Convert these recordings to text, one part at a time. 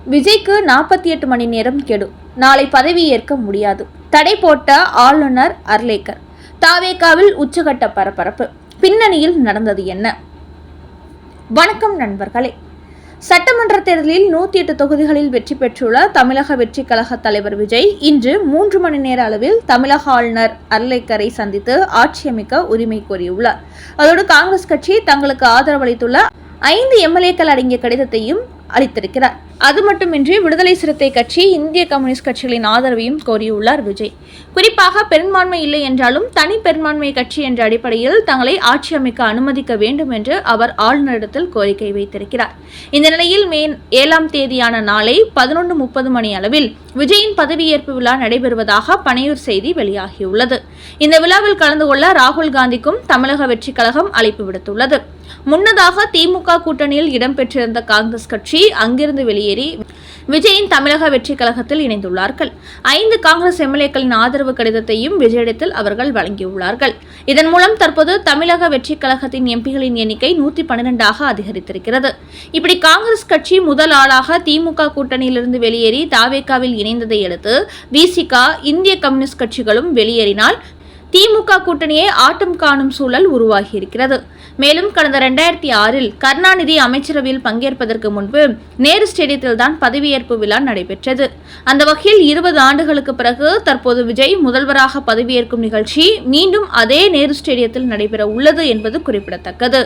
விஜய்க்கு 48 மணி நேரம் கெடு, நாளை பதவியேற்க முடியாது, தடை போட்ட ஆளுநர் அர்லேக்கர். தாவேகாவில் உச்சகட்ட பரபரப்பு. பின்னணியில் நடந்தது என்ன? வணக்கம் நண்பர்களே. சட்டமன்ற தேர்தலில் 108 தொகுதிகளில் வெற்றி பெற்றுள்ள தமிழக வெற்றி கழக தலைவர் விஜய் இன்று 3 மணி நேர அளவில் தமிழக ஆளுநர் அர்லேக்கரை சந்தித்து ஆட்சி அமைக்க உரிமை கோரியுள்ளார். அதோடு காங்கிரஸ் கட்சி தங்களுக்கு ஆதரவளித்துள்ள 5 எம்எல்ஏக்கள் அடங்கிய கடிதத்தையும் அளித்திருக்கிறார். அது மட்டுமின்றி விடுதலை சிறுத்தை கட்சி, இந்திய கம்யூனிஸ்ட் கட்சிகளின் ஆதரவையும் கோரியுள்ளார் விஜய். குறிப்பாக பெரும்பான்மை இல்லை என்றாலும் தனி பெரும்பான்மை கட்சி என்ற அடிப்படையில் தங்களை ஆட்சி அமைக்க அனுமதிக்க வேண்டும் என்று அவர் ஆளுநரிடத்தில் கோரிக்கை வைத்திருக்கிறார். இந்த நிலையில் மே 7ஆம் தேதியான நாளை 11:30 மணி அளவில் விஜயின் பதவியேற்பு விழா நடைபெறுவதாக பனையூர் செய்தி வெளியாகியுள்ளது. இந்த விழாவில் கலந்து கொள்ள ராகுல் காந்திக்கும் தமிழக வெற்றி கழகம் அழைப்பு விடுத்துள்ளது. முன்னதாக திமுக கூட்டணியில் இடம்பெற்றிருந்த காங்கிரஸ் கட்சி அங்கிருந்து வெளியேறி விஜயின் தமிழக வெற்றி கழகத்தில் இணைந்துள்ளார்கள். 5 காங்கிரஸ் எம்எல்ஏக்களின் ஆதரவு கடிதத்தையும் விஜயிடத்தில் அவர்கள் வழங்கியுள்ளார்கள். இதன் மூலம் தற்போது தமிழக வெற்றி கழகத்தின் எம்பிகளின் எண்ணிக்கை 112ஆக அதிகரித்திருக்கிறது. இப்படி காங்கிரஸ் கட்சி முதல் ஆளாக திமுக கூட்டணியிலிருந்து வெளியேறி தாவேகாவில் இணைந்ததை அடுத்து விசிக, இந்திய கம்யூனிஸ்ட் கட்சிகளும் வெளியேறினால் திமுக கூட்டணியை ஆட்டம் காணும் சூழல் உருவாகியிருக்கிறது. மேலும் கடந்த 2006இல் கருணாநிதி அமைச்சரவையில் பங்கேற்பதற்கு முன்பு நேரு ஸ்டேடியத்தில் தான் பதவியேற்பு விழா நடைபெற்றது. அந்த வகையில் 20 ஆண்டுகளுக்கு பிறகு தற்போது விஜய் முதல்வராக பதவியேற்கும் நிகழ்ச்சி மீண்டும் அதே நேரு ஸ்டேடியத்தில் நடைபெற உள்ளது என்பது குறிப்பிடத்தக்கது.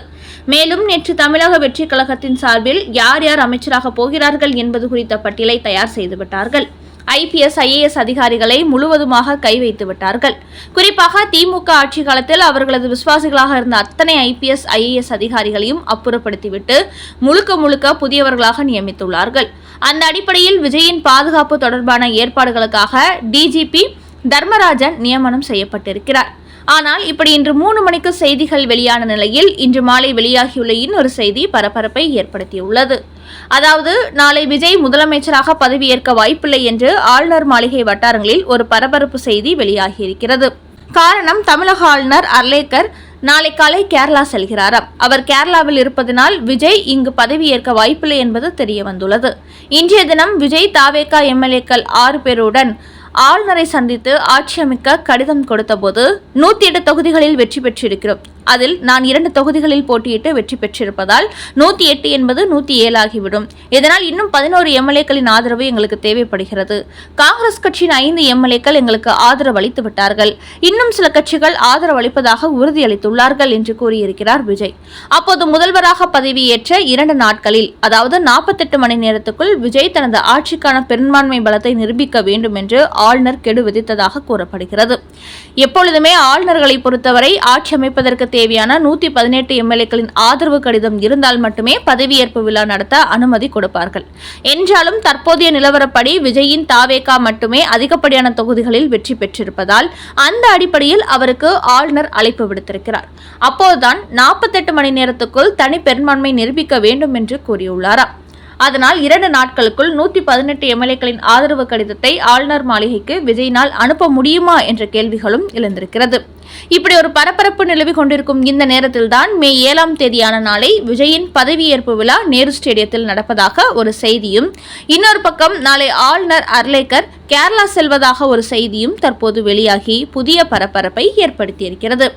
மேலும் நேற்று தமிழக வெற்றி கழகத்தின் சார்பில் யார் யார் அமைச்சராக போகிறார்கள் என்பது குறித்த பட்டியலை தயார் செய்துவிட்டார்கள். IPS, IAS அதிகாரிகளை முழுவதுமாக கை வைத்து விட்டார்கள். குறிப்பாக திமுக ஆட்சி காலத்தில் அவர்களது விசுவாசிகளாக இருந்த அத்தனை IPS, IAS அதிகாரிகளையும் அப்புறப்படுத்திவிட்டு முழுக்க புதியவர்களாக நியமித்துள்ளார்கள். அந்த அடிப்படையில் விஜயின் பாதுகாப்பு தொடர்பான ஏற்பாடுகளுக்காக DGP தர்மராஜன் நியமனம் செய்யப்பட்டிருக்கிறார். ஆனால் இப்படி இன்று 3 மணிக்கு செய்திகள் வெளியான நிலையில் இன்று மாலை வெளியாகியுள்ள இன்னொரு செய்தி பரபரப்பை ஏற்படுத்தியுள்ளது. அதாவது நாளை விஜய் முதலமைச்சராக பதவியேற்க வாய்ப்பில்லை என்று ஆளுநர் மாளிகை வட்டாரங்களில் ஒரு பரபரப்பு செய்தி வெளியாகியிருக்கிறது. காரணம், தமிழக ஆளுநர் அர்லேக்கர் நாளை காலை கேரளா செல்கிறாராம். அவர் கேரளாவில் இருப்பதனால் விஜய் இங்கு பதவியேற்க வாய்ப்பில்லை என்பது தெரிய வந்துள்ளது. இன்றைய தினம் விஜய் தாவேகா எம்எல்ஏக்கள் 6 பேருடன் ஆளுநரை சந்தித்து ஆட்சி அமைக்க கடிதம் கொடுத்தபோது 108 தொகுதிகளில் வெற்றி பெற்றிருக்கிறோம். அதில் நான் 2 தொகுதிகளில் போட்டியிட்டு வெற்றி பெற்றிருப்பதால் 108 என்பது 107 ஆகிவிடும். இதனால் இன்னும் 11 எம்எல்ஏக்களின் ஆதரவு எங்களுக்கு தேவைப்படுகிறது. காங்கிரஸ் கட்சியின் 5 எம்எல்ஏக்கள் எங்களுக்கு ஆதரவு அளித்து விட்டார்கள். இன்னும் சில கட்சிகள் ஆதரவு அளிப்பதாக உறுதியளித்துள்ளார்கள் என்று கூறியிருக்கிறார் விஜய். அப்போது முதல்வராக பதவியேற்ற 2 நாட்களில், அதாவது 48 மணி நேரத்துக்குள் விஜய் தனது ஆட்சிக்கான பெரும்பான்மை பலத்தை நிரூபிக்க வேண்டும் என்று ஆளுநர் கெடு விதித்ததாக கூறப்படுகிறது. எப்பொழுதுமே ஆளுநர்களை பொறுத்தவரை ஆட்சி அமைப்பதற்கு தேவையான 118 எம்எல்ஏக்களின் ஆதரவு கடிதம் இருந்தால் மட்டுமே பதவியேற்பு விழா நடத்த அனுமதி கொடுப்பார்கள். என்றாலும் தற்போதைய நிலவரப்படி விஜயின் தாவேகா மட்டுமே அதிகப்படியான தொகுதிகளில் வெற்றி பெற்றிருப்பதால் அந்த அடிப்படையில் அவருக்கு ஆளுநர் அழைப்பு விடுத்திருக்கிறார். அப்போதுதான் 48 மணி நேரத்துக்குள் தனி பெரும்பான்மை நிரூபிக்க வேண்டும் என்று கூறியுள்ளாராம். அதனால் 2 நாட்களுக்குள் 118 எம்எல்ஏக்களின் ஆதரவு கடிதத்தை ஆளுநர் மாளிகைக்கு விஜயினால் அனுப்ப முடியுமா என்ற கேள்விகளும் எழுந்திருக்கிறது. இப்படி ஒரு பரபரப்பு நிலவி கொண்டிருக்கும் இந்த நேரத்தில்தான் மே 7ஆம் தேதியான நாளை விஜயின் பதவியேற்பு விழா நேரு ஸ்டேடியத்தில் நடப்பதாக ஒரு செய்தியும், இன்னொரு பக்கம் நாளை ஆளுநர் அர்லேக்கர் கேரளா செல்வதாக ஒரு செய்தியும் தற்போது வெளியாகி புதிய பரபரப்பை ஏற்படுத்தியிருக்கிறது.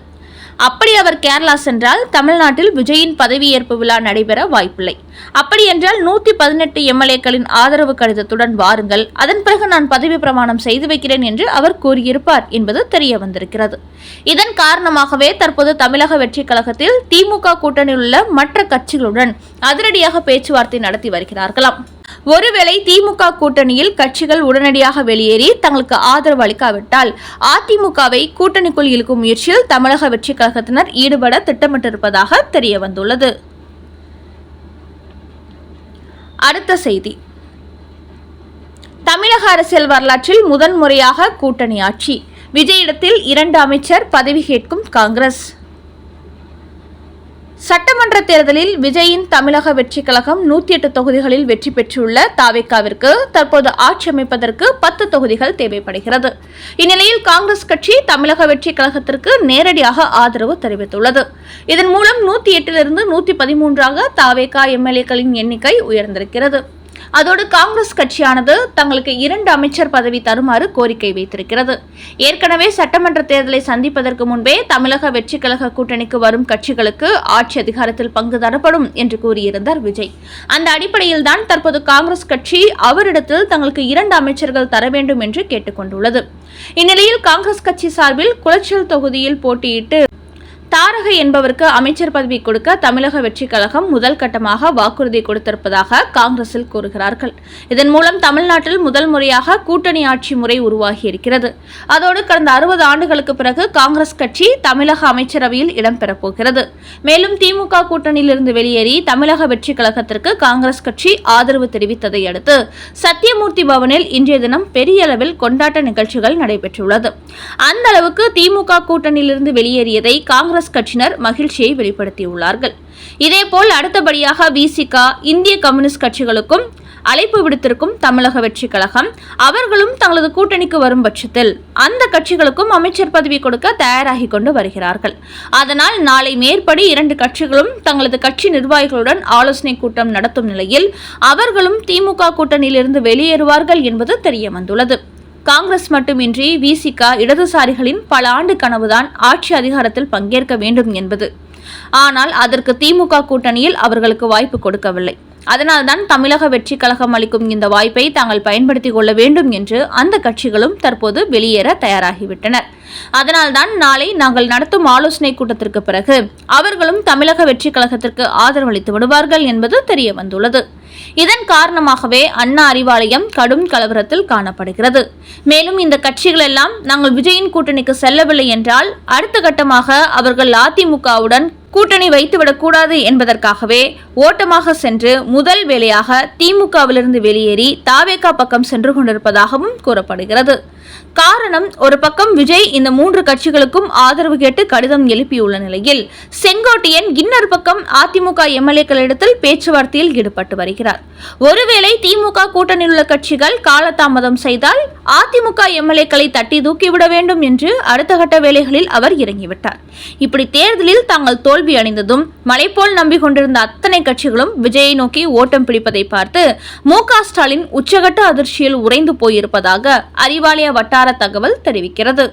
அப்படி அவர் கேரளா சென்றால் தமிழ்நாட்டில் விஜயின் பதவியேற்பு விழா நடைபெற வாய்ப்பில்லை. அப்படி என்றால் 118 எம்எல்ஏக்களின் ஆதரவு கடிதத்துடன் வாருங்கள், அதன் பிறகு நான் பதவி பிரமாணம் செய்து வைக்கிறேன் என்று அவர் கூறியிருப்பார் என்பது தெரிய வந்திருக்கிறது. இதன் காரணமாகவே தற்போது தமிழக வெற்றி கழகத்தில் திமுக கூட்டணியில் உள்ள மற்ற கட்சிகளுடன் அதிரடியாக பேச்சுவார்த்தை நடத்தி வருகிறார்களாம். ஒருவேளை திமுக கூட்டணியில் கட்சிகள் உடனடியாக வெளியேறி தங்களுக்கு ஆதரவு அளிக்காவிட்டால் அதிமுகவை கூட்டணிக்குள் இழுக்கும் முயற்சியில் தமிழக வெற்றி கழகத்தினர் ஈடுபட திட்டமிட்டிருப்பதாக தெரிய வந்துள்ளது. அடுத்த செய்தி, தமிழக அரசியல் வரலாற்றில் முதன்முறையாக கூட்டணி ஆட்சி, விஜயிடத்தில் 2 அமைச்சர் பதவி கேட்கும் காங்கிரஸ். சட்டமன்ற தேர்தலில் விஜயின் தமிழக வெற்றி கழகம் 108 தொகுதிகளில் வெற்றி பெற்றுள்ள தாவேகாவிற்கு தற்போது ஆட்சி அமைப்பதற்கு 10 தொகுதிகள் தேவைப்படுகிறது. இந்நிலையில் காங்கிரஸ் கட்சி தமிழக வெற்றி கழகத்திற்கு நேரடியாக ஆதரவு தெரிவித்துள்ளது. இதன் மூலம் 108 113ஆக தாவேகா எம்எல்ஏக்களின் எண்ணிக்கை உயர்ந்திருக்கிறது. அதோடு காங்கிரஸ் கட்சியானது தங்களுக்கு 2 அமைச்சர் பதவி தருமாறு கோரிக்கை வைத்திருக்கிறது. ஏற்கனவே சட்டமன்ற தேர்தலை சந்திப்பதற்கு முன்பே தமிழக வெற்றி கழக கூட்டணிக்கு வரும் கட்சிகளுக்கு ஆட்சி அதிகாரத்தில் பங்கு தரப்படும் என்று கூறியிருந்தார் விஜய். அந்த அடிப்படையில் தான் தற்போது காங்கிரஸ் கட்சி அவரிடத்தில் தங்களுக்கு 2 அமைச்சர்கள் தர வேண்டும் என்று கேட்டுக் கொண்டுள்ளது. இந்நிலையில் காங்கிரஸ் கட்சி சார்பில் குளச்சல் தொகுதியில் போட்டியிட்டு தாரக என்பவருக்கு அமைச்சர் பதவி கொடுக்க தமிழக வெற்றி கழகம் முதல் கட்டமாக வாக்குறுதி கொடுத்திருப்பதாக காங்கிரசில் கூறுகிறார்கள். இதன் மூலம் தமிழ்நாட்டில் முதல் முறையாக கூட்டணி ஆட்சி முறை உருவாகியிருக்கிறது. அதோடு கடந்த 60 ஆண்டுகளுக்கு பிறகு காங்கிரஸ் கட்சி தமிழக அமைச்சரவையில் இடம்பெறப் போகிறது. மேலும் திமுக கூட்டணியிலிருந்து வெளியேறி தமிழக வெற்றி கழகத்திற்கு காங்கிரஸ் கட்சி ஆதரவு தெரிவித்ததை அடுத்து சத்தியமூர்த்தி பவனில் இன்றைய தினம் பெரிய அளவில் கொண்டாட்ட நிகழ்ச்சிகள் நடைபெற்றுள்ளது. அந்த அளவுக்கு திமுக கூட்டணியிலிருந்து வெளியேறியதை காங்கிரஸ் கட்சியினர் மகிழ்ச்சியை வெளிப்படுத்தியுள்ளார்கள். இதேபோல் அடுத்தபடியாக விசிக, இந்திய கம்யூனிஸ்ட் கட்சிகளுக்கும் அழைப்பு விடுத்திருக்கும் தமிழக வெற்றி கழகம் அவர்களும் தங்களது கூட்டணிக்கு வரும் பட்சத்தில் அந்த கட்சிகளுக்கும் அமைச்சர் பதவி கொடுக்க தயாராகி கொண்டு வருகிறார்கள். அதனால் நாளை மேற்படி 2 கட்சிகளும் தங்களது கட்சி நிர்வாகிகளுடன் ஆலோசனை கூட்டம் நடத்தும் நிலையில் அவர்களும் திமுக கூட்டணியிலிருந்து வெளியேறுவார்கள் என்பது தெரிய வந்துள்ளது. காங்கிரஸ் மட்டுமின்றி விசிக இடதுசாரிகளின் பல ஆண்டு கனவுதான் ஆட்சி அதிகாரத்தில் பங்கேற்க வேண்டும் என்பது. ஆனால் அதற்கு திமுக கூட்டணியில் அவர்களுக்கு வாய்ப்பு கொடுக்கவில்லை. அதனால்தான் தமிழக வெற்றி கழகம் அளிக்கும் இந்த வாய்ப்பை தாங்கள் பயன்படுத்திக் கொள்ள வேண்டும் என்று அந்த கட்சிகளும் தற்போது வெளியேற தயாராகிவிட்டனர். அதனால்தான் நாளை நாங்கள் நடத்தும் ஆலோசனை கூட்டத்திற்கு பிறகு அவர்களும் தமிழக வெற்றி கழகத்திற்கு ஆதரவளித்து விடுவார்கள் என்பது தெரிய வந்துள்ளது. இதன் காரணமாகவே அண்ணா அறிவாலயம் கடும் கலவரத்தில் காணப்படுகிறது. மேலும் இந்த கட்சிகள் எல்லாம் நாங்கள் விஜயின் கூட்டணிக்கு செல்லவில்லை என்றால் அடுத்த கட்டமாக அவர்கள் அதிமுகவுடன் கூட்டணி வைத்துவிடக் கூடாது என்பதற்காகவே ஓட்டமாக சென்று முதல் வேளையாக திமுகவிலிருந்து வெளியேறி தாவேகா பக்கம் சென்று கொண்டிருப்பதாகவும் கூறப்படுகிறது. காரணம், ஒரு பக்கம் விஜய் இந்த 3 கட்சிகளுக்கும் ஆதரவு கேட்டு கடிதம் எழுப்பியுள்ள நிலையில் செங்கோட்டையன் இன்னொரு பக்கம் அதிமுக எம்எல்ஏக்களிடத்தில் பேச்சுவார்த்தையில் ஈடுபட்டு வருகிறார். ஒருவேளை திமுக கூட்டணியில் உள்ள கட்சிகள் காலதாமதம் செய்தால் அதிமுக எம்எல்ஏக்களை தட்டி தூக்கிவிட வேண்டும் என்று அடுத்த கட்ட வேலைகளில் அவர் இறங்கிவிட்டார். இப்படி தேர்தலில் தாங்கள் தோல்வி அடைந்ததும் மலை போல் நம்பிக்கொண்டிருந்த அத்தனை கட்சிகளும் விஜயை நோக்கி ஓட்டம் பிடிப்பதை பார்த்து மு.க. ஸ்டாலின் உச்சகட்ட அதிர்ச்சியில் உறைந்து போயிருப்பதாக அறிவாலய வட்டார தகவல் தெரிவிக்கிறது.